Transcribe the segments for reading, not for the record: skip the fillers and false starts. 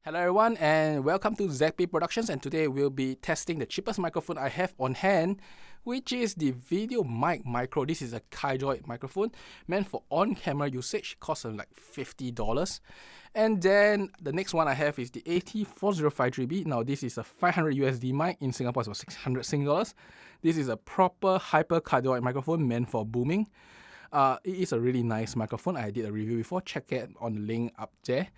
Hello everyone and welcome to ZP Productions, and today we'll be testing the cheapest microphone I have on hand, which is the VideoMic Micro. This is a Kaijoy microphone meant for on-camera usage, costs like $50. And then the next one I have is the AT4053B. Now this is a 500 USD mic, in Singapore it's about 600 Sing dollars. This is a proper hyper cardioid microphone meant for booming. It is a really nice microphone. I did a review before, check it on the link up there.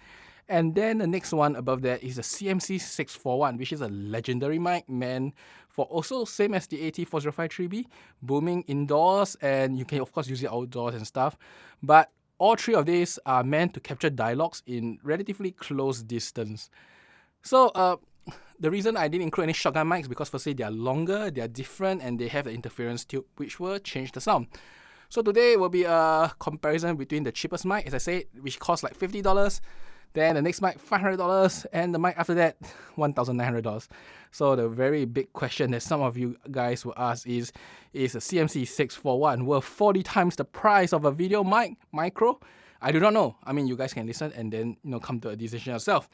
And then the next one above that is the CMC641, which is a legendary mic meant for also same as the AT4053B, booming indoors, and you can of course use it outdoors and stuff. But all three of these are meant to capture dialogues in relatively close distance. So the reason I didn't include any shotgun mics because firstly they are longer, they are different, and they have the interference tube which will change the sound. So today will be a comparison between the cheapest mic, as I said, which costs like $50. Then the next mic, $500, and the mic after that, $1,900. So the very big question that some of you guys will ask is a CMC641 worth 40 times the price of a VideoMic Micro? I do not know. I mean, you guys can listen and then come to a decision yourself.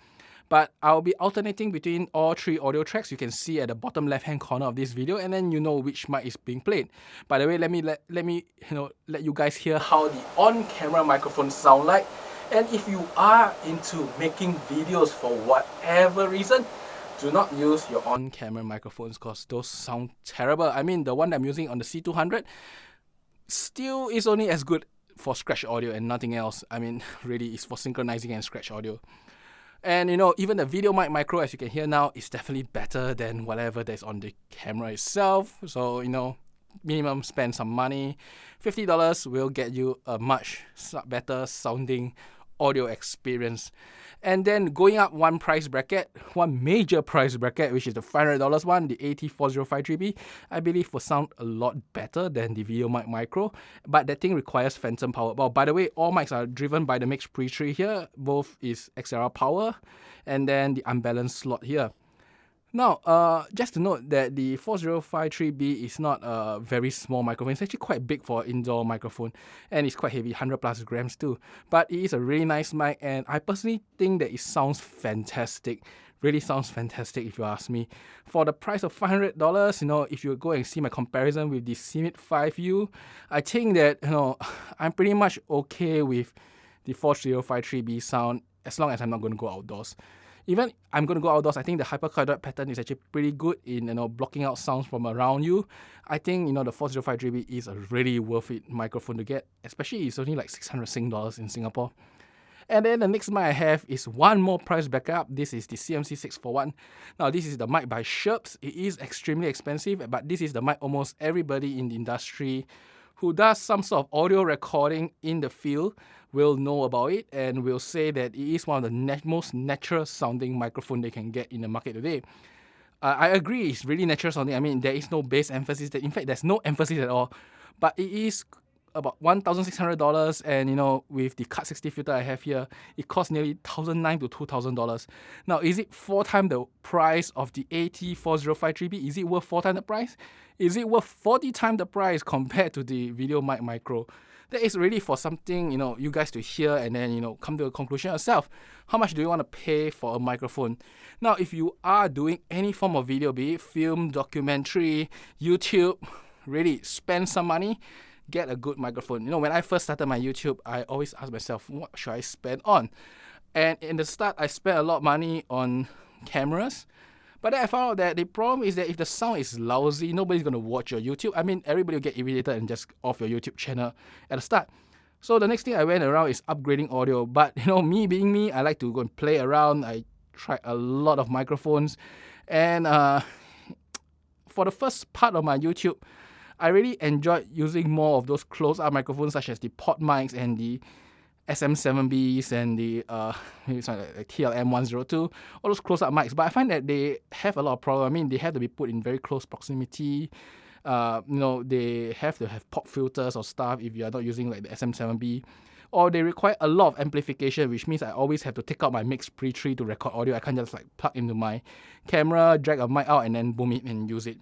But I'll be alternating between all three audio tracks you can see at the bottom left-hand corner of this video, and then you know which mic is being played. By the way, let me let you guys hear how the on-camera microphones sound like. And if you are into making videos for whatever reason, do not use your on-camera microphones because those sound terrible. I mean, the one that I'm using on the C200 still is only as good for scratch audio and nothing else. I mean, really, it's for synchronizing and scratch audio. And even the VideoMic Micro, as you can hear now, is definitely better than whatever that's on the camera itself. So, minimum spend some money. $50 will get you a much better sounding audio experience. And then going up one major price bracket, which is the $500 one, the AT4053B, I believe will sound a lot better than the VideoMic Micro, but that thing requires phantom power. Well, by the way, all mics are driven by the Mix Pre-tree here. Both is XLR power, and then the unbalanced slot here. Now, just to note that the 4053B is not a very small microphone. It's actually quite big for an indoor microphone, and it's quite heavy, 100 plus grams too. But it is a really nice mic, and I personally think that it sounds fantastic. Really sounds fantastic if you ask me. For the price of $500, if you go and see my comparison with the CMIT 5U, I think that, I'm pretty much okay with the 4053B sound as long as I'm not going to go outdoors. Even I'm going to go outdoors, I think the hypercardioid pattern is actually pretty good in blocking out sounds from around you. I think the 4053B is a really worth it microphone to get, especially it's only like 600 Sing dollars in Singapore. And then the next mic I have is one more price backup. This is the CMC641. Now this is the mic by Sherps. It is extremely expensive, but this is the mic almost everybody in the industry who does some sort of audio recording in the field will know about it and will say that it is one of the most natural sounding microphone they can get in the market today. I agree, it's really natural sounding. I mean, there is no bass emphasis. In fact, there's no emphasis at all. But it is about $1,600, and with the Cut 60 filter I have here, it costs nearly $1,900 to $2,000. Now, is it 4 times the price of the AT4053B? Is it worth 4 times the price? Is it worth 40 times the price compared to the VideoMic Micro? That is really for something, you guys to hear and then, come to a conclusion yourself. How much do you want to pay for a microphone? Now, if you are doing any form of video, be it film, documentary, YouTube, really spend some money, get a good microphone. When I first started my YouTube, I always ask myself, what should I spend on? And in the start, I spent a lot of money on cameras. But then I found out that the problem is that if the sound is lousy, nobody's going to watch your YouTube. I mean, everybody will get irritated and just off your YouTube channel at the start. So the next thing I went around is upgrading audio. But, me being me, I like to go and play around. I tried a lot of microphones. And for the first part of my YouTube, I really enjoyed using more of those close-up microphones such as the pod mics and the SM7Bs and the TLM102, all those close-up mics. But I find that they have a lot of problems. I mean, they have to be put in very close proximity. They have to have pop filters or stuff if you are not using like the SM7B. Or they require a lot of amplification, which means I always have to take out my Mix Pre-tree to record audio. I can't just plug into my camera, drag a mic out, and then boom it and use it.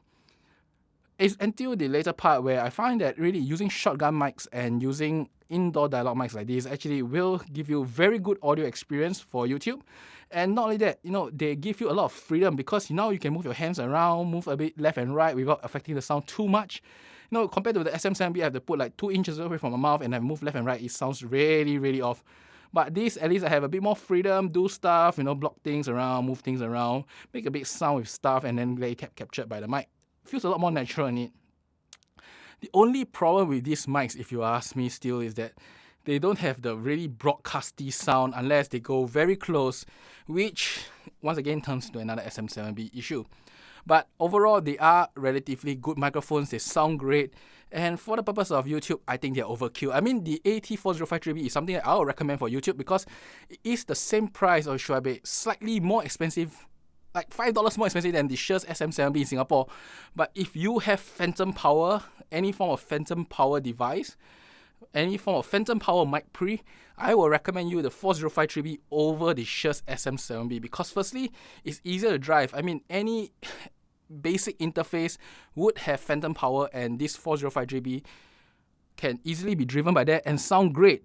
it's until the later part where I find that really using shotgun mics and using indoor dialogue mics like this actually will give you very good audio experience for YouTube. And not only that, they give you a lot of freedom because now you can move your hands around, move a bit left and right without affecting the sound too much. Compared to the SM7B, I have to put like 2 inches away from my mouth and I move left and right. It sounds really, really off. But this, at least I have a bit more freedom, do stuff, block things around, move things around, make a big sound with stuff, and then let it captured by the mic. Feels a lot more natural in it. The only problem with these mics, if you ask me still, is that they don't have the really broadcasty sound unless they go very close, which once again turns to another SM7B issue. But overall, they are relatively good microphones. They sound great. And for the purpose of YouTube, I think they're overkill. I mean, the AT4053B is something that I would recommend for YouTube because it is the same price, or should I be slightly more expensive, like $5 more expensive than the Shure SM7B in Singapore. But if you have phantom power, any form of phantom power device, any form of phantom power mic pre, I will recommend you the 4053B over the Shure SM7B because firstly, it's easier to drive. I mean, any basic interface would have phantom power, and this 4053B can easily be driven by that and sound great.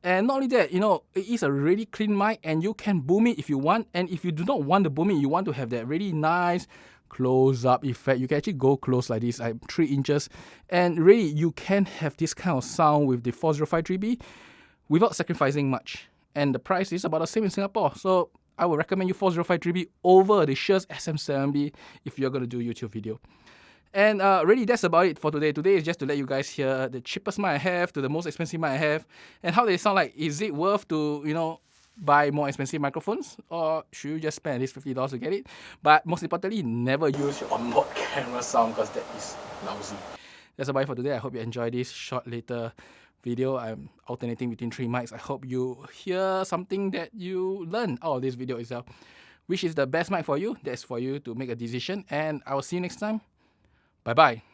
And not only that, it is a really clean mic and you can boom it if you want. And if you do not want to boom it, you want to have that really nice close-up effect, you can actually go close like this, like 3 inches. And really, you can have this kind of sound with the 4053B without sacrificing much. And the price is about the same in Singapore. So I would recommend you 4053B over the Shure SM7B if you're going to do a YouTube video. And really, that's about it for today. Today is just to let you guys hear the cheapest mic I have to the most expensive mic I have, and how they sound like. Is it worth to, buy more expensive microphones, or should you just spend at least $50 to get it? But most importantly, never use your onboard camera sound because that is lousy. That's about it for today. I hope you enjoyed this short later video. I'm alternating between 3 mics. I hope you hear something that you learn out of this video itself. Which is the best mic for you? That's for you to make a decision. And I will see you next time. Bye-bye.